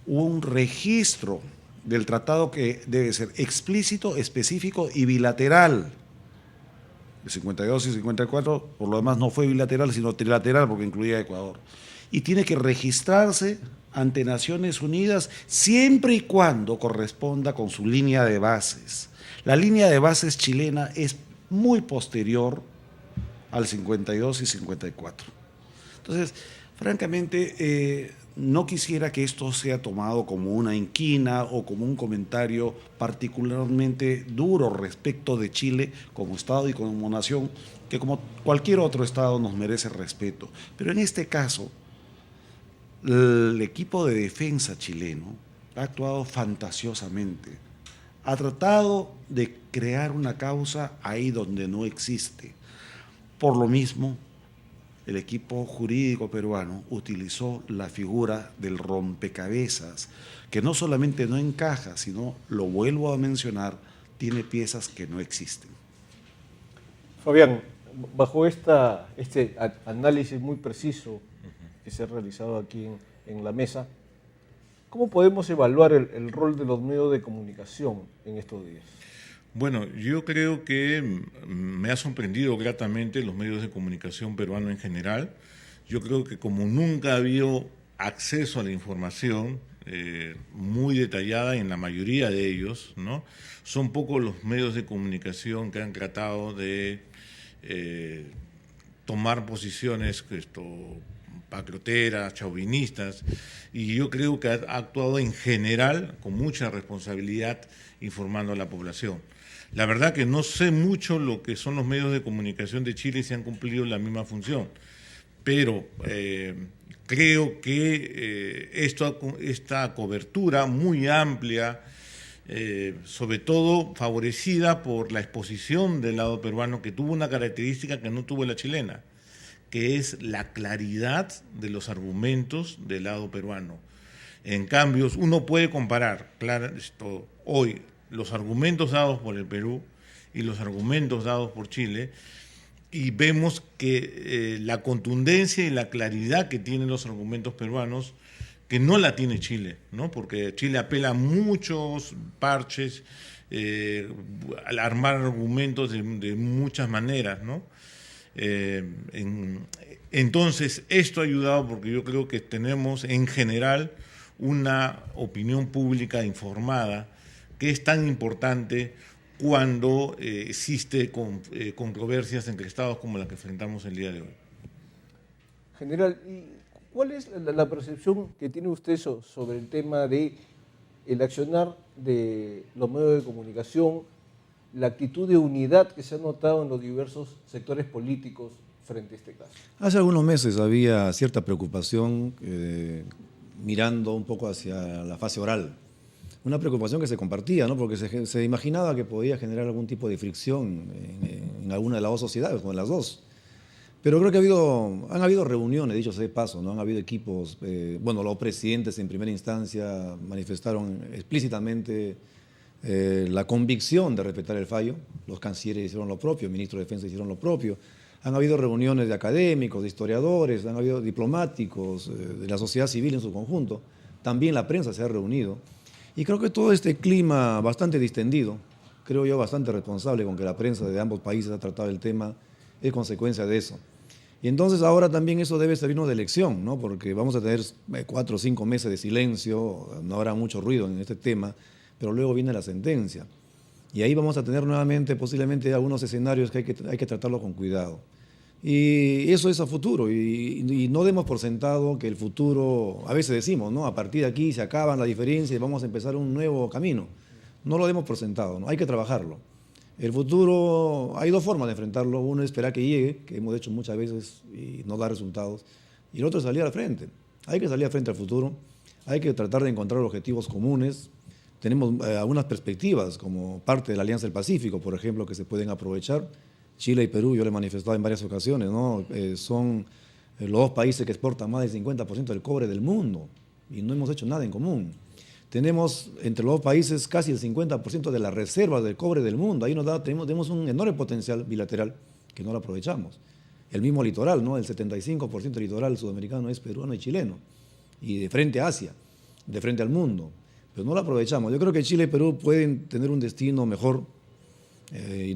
un registro del tratado que debe ser explícito, específico y bilateral. El 52 y 54, por lo demás, no fue bilateral, sino trilateral, porque incluía a Ecuador. Y tiene que registrarse ante Naciones Unidas siempre y cuando corresponda con su línea de bases. La línea de bases chilena es muy posterior al 52 y 54. Entonces, francamente, no quisiera que esto sea tomado como una inquina o como un comentario particularmente duro respecto de Chile como Estado y como nación, que como cualquier otro Estado nos merece respeto. Pero en este caso, el equipo de defensa chileno ha actuado fantasiosamente. Ha tratado de crear una causa ahí donde no existe. Por lo mismo, el equipo jurídico peruano utilizó la figura del rompecabezas, que no solamente no encaja, sino, lo vuelvo a mencionar, tiene piezas que no existen. Fabián, bajo este análisis muy preciso que se ha realizado aquí en la mesa, ¿cómo podemos evaluar el rol de los medios de comunicación en estos días? Bueno, yo creo que me ha sorprendido gratamente los medios de comunicación peruanos en general. Yo creo que como nunca ha habido acceso a la información muy detallada en la mayoría de ellos, ¿no? Son pocos los medios de comunicación que han tratado de tomar posiciones patrioteras, chauvinistas, y yo creo que ha actuado en general con mucha responsabilidad informando a la población. La verdad que no sé mucho lo que son los medios de comunicación de Chile si han cumplido la misma función, pero creo que esta cobertura muy amplia, sobre todo favorecida por la exposición del lado peruano, que tuvo una característica que no tuvo la chilena, que es la claridad de los argumentos del lado peruano. En cambio, uno puede comparar hoy los argumentos dados por el Perú y los argumentos dados por Chile, y vemos que la contundencia y la claridad que tienen los argumentos peruanos, que no la tiene Chile, ¿no? Porque Chile apela a muchos parches, al armar argumentos de muchas maneras, ¿no? Entonces, esto ha ayudado porque yo creo que tenemos en general una opinión pública informada, que es tan importante cuando existe controversias entre estados como la que enfrentamos el día de hoy. General, ¿cuál es la percepción que tiene usted sobre el tema de el accionar de los medios de comunicación, la actitud de unidad que se ha notado en los diversos sectores políticos frente a este caso? Hace algunos meses había cierta preocupación mirando un poco hacia la fase oral. Una preocupación que se compartía, ¿no? Porque se imaginaba que podía generar algún tipo de fricción en alguna de las dos sociedades, o en las dos. Pero creo que han habido reuniones, dicho sea de paso, ¿no? Han habido equipos, los presidentes en primera instancia manifestaron explícitamente la convicción de respetar el fallo, los cancilleres hicieron lo propio, el ministro de Defensa hicieron lo propio. Han habido reuniones de académicos, de historiadores, han habido diplomáticos, de la sociedad civil en su conjunto. También la prensa se ha reunido. Y creo que todo este clima bastante distendido, creo yo bastante responsable con que la prensa de ambos países ha tratado el tema, es consecuencia de eso. Y entonces ahora también eso debe servirnos de lección, ¿no? Porque vamos a tener 4 o 5 meses de silencio, no habrá mucho ruido en este tema, pero luego viene la sentencia. Y ahí vamos a tener nuevamente posiblemente algunos escenarios que hay que tratarlos con cuidado. Y eso es a futuro, y no demos por sentado que el futuro, a veces decimos, ¿no? A partir de aquí se acaban las diferencias y vamos a empezar un nuevo camino. No lo demos por sentado, ¿no? Hay que trabajarlo. El futuro, hay dos formas de enfrentarlo. Uno es esperar que llegue, que hemos hecho muchas veces y no da resultados. Y el otro es salir al frente. Hay que salir al frente al futuro, hay que tratar de encontrar objetivos comunes. Tenemos algunas perspectivas como parte de la Alianza del Pacífico, por ejemplo, que se pueden aprovechar. Chile y Perú, yo le he manifestado en varias ocasiones, ¿no? Son los dos países que exportan más del 50% del cobre del mundo y no hemos hecho nada en común. Tenemos entre los dos países casi el 50% de las reservas del cobre del mundo. Ahí tenemos un enorme potencial bilateral que no lo aprovechamos. El mismo litoral, ¿no? El 75% del litoral sudamericano es peruano y chileno. Y de frente a Asia, de frente al mundo. Pero no lo aprovechamos. Yo creo que Chile y Perú pueden tener un destino mejor,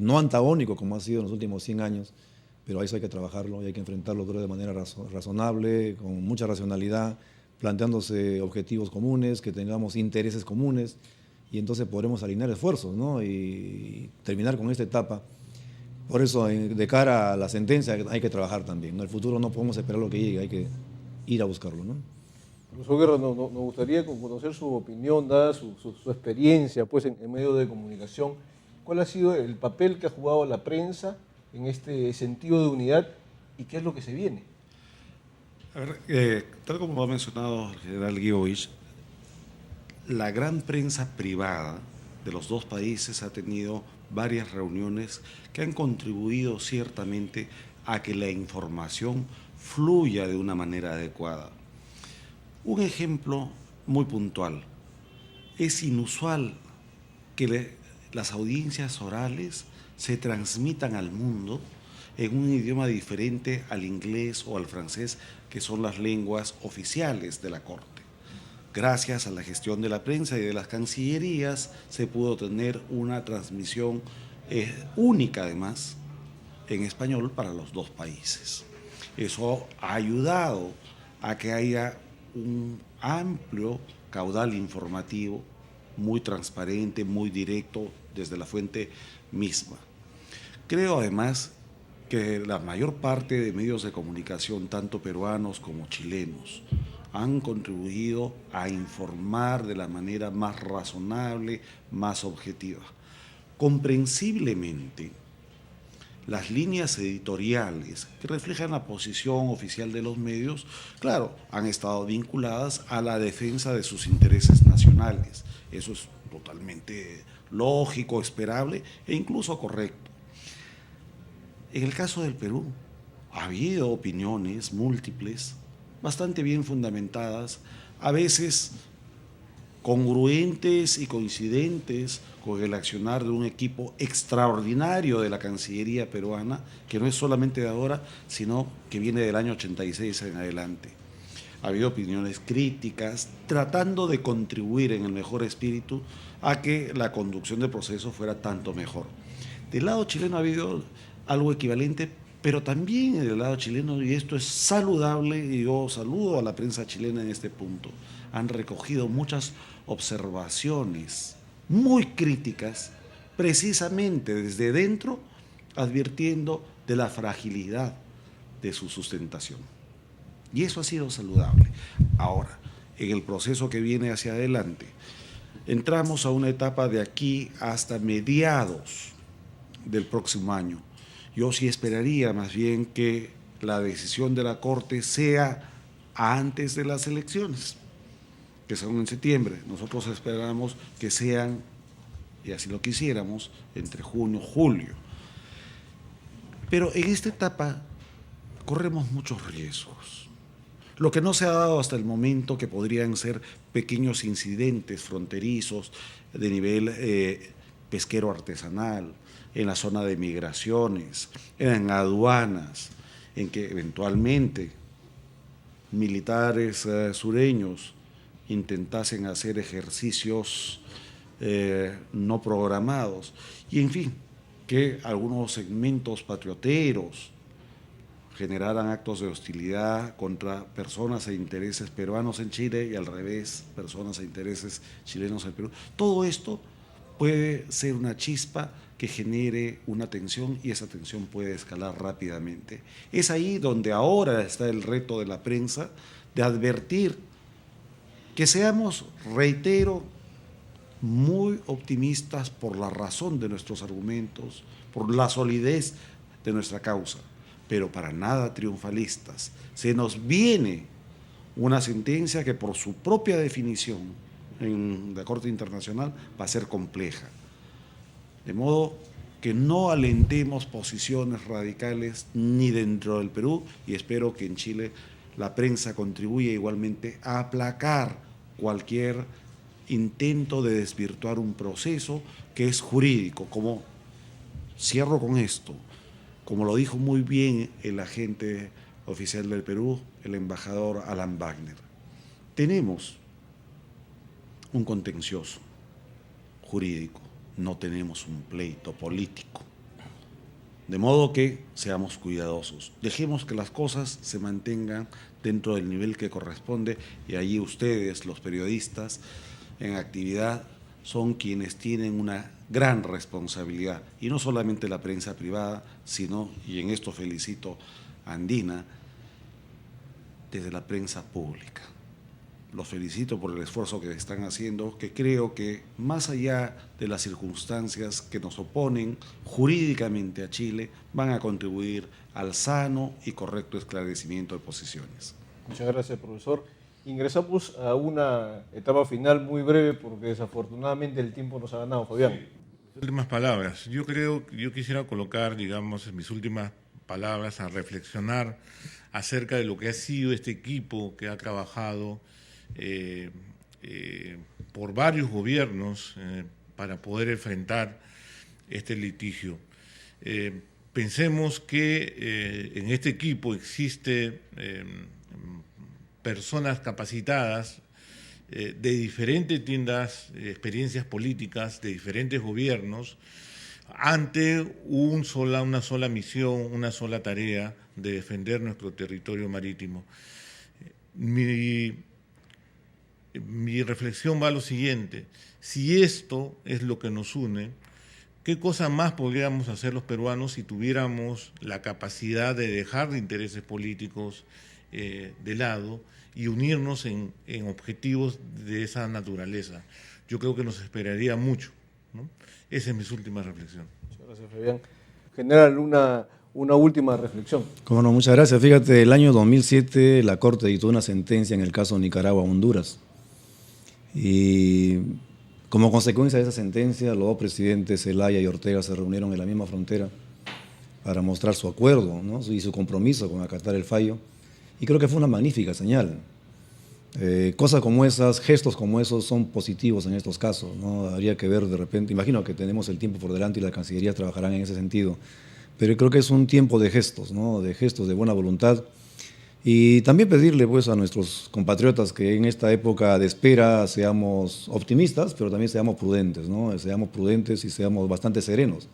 no antagónico como ha sido en los últimos 100 años, pero a eso hay que trabajarlo y hay que enfrentarlo, creo, de manera razonable, con mucha racionalidad, planteándose objetivos comunes, que tengamos intereses comunes y entonces podremos alinear esfuerzos, ¿no? Y terminar con esta etapa. Por eso, de cara a la sentencia, hay que trabajar también, ¿no? El futuro no podemos esperar lo que llegue, hay que ir a buscarlo, ¿no? Profesor Guerra, nos gustaría conocer su opinión, dada su experiencia pues, en medios de comunicación. ¿Cuál ha sido el papel que ha jugado la prensa en este sentido de unidad y qué es lo que se viene? A ver, tal como lo ha mencionado el general Guiovich, la gran prensa privada de los dos países ha tenido varias reuniones que han contribuido ciertamente a que la información fluya de una manera adecuada. Un ejemplo muy puntual: es inusual que las audiencias orales se transmitan al mundo en un idioma diferente al inglés o al francés, que son las lenguas oficiales de la Corte. Gracias a la gestión de la prensa y de las cancillerías se pudo tener una transmisión única, además, en español para los dos países. Eso ha ayudado a que haya un amplio caudal informativo, muy transparente, muy directo desde la fuente misma. Creo además que la mayor parte de medios de comunicación, tanto peruanos como chilenos, han contribuido a informar de la manera más razonable, más objetiva. Comprensiblemente, las líneas editoriales que reflejan la posición oficial de los medios, claro, han estado vinculadas a la defensa de sus intereses nacionales. Eso es totalmente lógico, esperable e incluso correcto. En el caso del Perú, ha habido opiniones múltiples, bastante bien fundamentadas, a veces congruentes y coincidentes con el accionar de un equipo extraordinario de la Cancillería peruana, que no es solamente de ahora, sino que viene del año 86 en adelante. Ha habido opiniones críticas, tratando de contribuir en el mejor espíritu a que la conducción del proceso fuera tanto mejor. Del lado chileno ha habido algo equivalente, pero también en el lado chileno, y esto es saludable, y yo saludo a la prensa chilena en este punto, han recogido muchas observaciones muy críticas, precisamente desde dentro, advirtiendo de la fragilidad de su sustentación. Y eso ha sido saludable. Ahora, en el proceso que viene hacia adelante, entramos a una etapa de aquí hasta mediados del próximo año. Yo sí esperaría más bien que la decisión de la Corte sea antes de las elecciones, que son en septiembre. Nosotros esperamos que sean, y así lo quisiéramos, entre junio y julio. Pero en esta etapa corremos muchos riesgos. Lo que no se ha dado hasta el momento, que podrían ser pequeños incidentes fronterizos de nivel pesquero artesanal, en la zona de migraciones, en aduanas, en que eventualmente militares sureños intentasen hacer ejercicios no programados, y en fin, que algunos segmentos patrioteros generaran actos de hostilidad contra personas e intereses peruanos en Chile y al revés, personas e intereses chilenos en Perú. Todo esto puede ser una chispa que genere una tensión, y esa tensión puede escalar rápidamente. Es ahí donde ahora está el reto de la prensa, de advertir que seamos, reitero, muy optimistas por la razón de nuestros argumentos, por la solidez de nuestra causa, pero para nada triunfalistas. Se nos viene una sentencia que por su propia definición en la Corte Internacional va a ser compleja. De modo que no alentemos posiciones radicales ni dentro del Perú, y espero que en Chile la prensa contribuya igualmente a aplacar cualquier intento de desvirtuar un proceso que es jurídico. Como cierro con esto, como lo dijo muy bien el agente oficial del Perú, el embajador Alan Wagner, tenemos un contencioso jurídico, no tenemos un pleito político. De modo que seamos cuidadosos, dejemos que las cosas se mantengan dentro del nivel que corresponde, y allí ustedes, los periodistas en actividad, son quienes tienen una gran responsabilidad, y no solamente la prensa privada, sino, y en esto felicito a Andina, desde la prensa pública. Los felicito por el esfuerzo que están haciendo, que creo que más allá de las circunstancias que nos oponen jurídicamente a Chile, van a contribuir al sano y correcto esclarecimiento de posiciones. Muchas gracias, profesor. Ingresamos a una etapa final muy breve porque desafortunadamente el tiempo nos ha ganado, Fabián. Últimas palabras. Yo quisiera colocar, digamos, en mis últimas palabras a reflexionar acerca de lo que ha sido este equipo que ha trabajado por varios gobiernos para poder enfrentar este litigio. Pensemos que en este equipo existe personas capacitadas de diferentes experiencias políticas, de diferentes gobiernos, ante una sola misión, una sola tarea de defender nuestro territorio marítimo. Mi reflexión va a lo siguiente: si esto es lo que nos une, ¿qué cosa más podríamos hacer los peruanos si tuviéramos la capacidad de dejar de intereses políticos de lado y unirnos en objetivos de esa naturaleza? Yo creo que nos esperaría mucho, ¿no? Esa es mi última reflexión. Muchas gracias, Fabián. General, una última reflexión. Cómo no, muchas gracias. Fíjate, el año 2007 la Corte dictó una sentencia en el caso Nicaragua-Honduras. Y como consecuencia de esa sentencia, los dos presidentes, Zelaya y Ortega, se reunieron en la misma frontera para mostrar su acuerdo, ¿no?, y su compromiso con acatar el fallo. Y creo que fue una magnífica señal. Cosas como esas, gestos como esos son positivos en estos casos, ¿no? Habría que ver de repente, imagino que tenemos el tiempo por delante y las cancillerías trabajarán en ese sentido, pero creo que es un tiempo de gestos, ¿no?, de gestos de buena voluntad. Y también pedirle pues a nuestros compatriotas que en esta época de espera seamos optimistas, pero también seamos prudentes, ¿no? Seamos prudentes y seamos bastante serenos.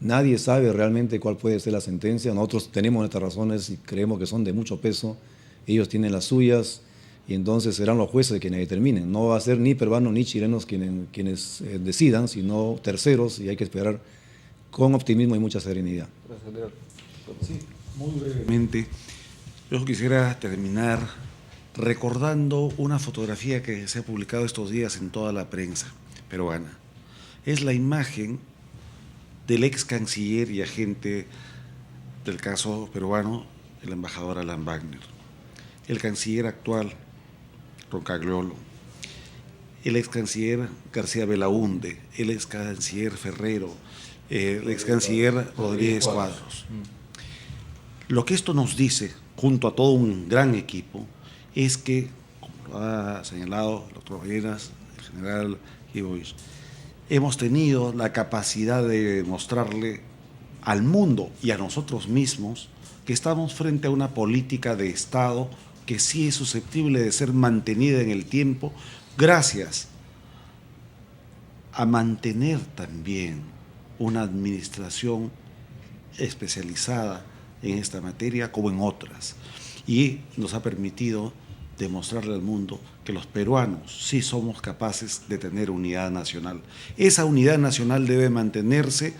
Nadie sabe realmente cuál puede ser la sentencia. Nosotros tenemos nuestras razones y creemos que son de mucho peso. Ellos tienen las suyas y entonces serán los jueces quienes determinen. No va a ser ni peruanos ni chilenos quienes decidan, sino terceros, y hay que esperar con optimismo y mucha serenidad. Gracias, general. Sí, muy brevemente. Yo quisiera terminar recordando una fotografía que se ha publicado estos días en toda la prensa peruana. Es la imagen del ex canciller y agente del caso peruano, el embajador Alan Wagner, el canciller actual, Roncagliolo, el ex canciller García Belaúnde, el ex canciller Ferrero, el ex canciller Rodríguez Cuadros. Lo que esto nos dice, junto a todo un gran equipo, es que, como lo ha señalado el doctor Valleras, el general Gibois, hemos tenido la capacidad de mostrarle al mundo y a nosotros mismos que estamos frente a una política de Estado que sí es susceptible de ser mantenida en el tiempo, gracias a mantener también una administración especializada en esta materia como en otras, y nos ha permitido demostrarle al mundo que los peruanos sí somos capaces de tener unidad nacional. Esa unidad nacional debe mantenerse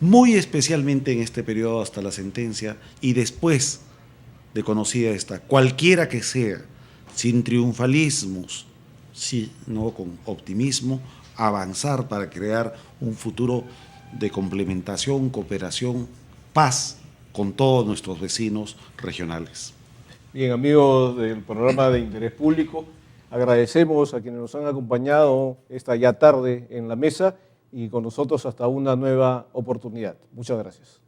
muy especialmente en este periodo hasta la sentencia y después de conocida esta, cualquiera que sea, sin triunfalismos, sino con optimismo, avanzar para crear un futuro de complementación, cooperación, paz con todos nuestros vecinos regionales. Bien, amigos del programa de Interés Público, agradecemos a quienes nos han acompañado esta ya tarde en la mesa y con nosotros hasta una nueva oportunidad. Muchas gracias.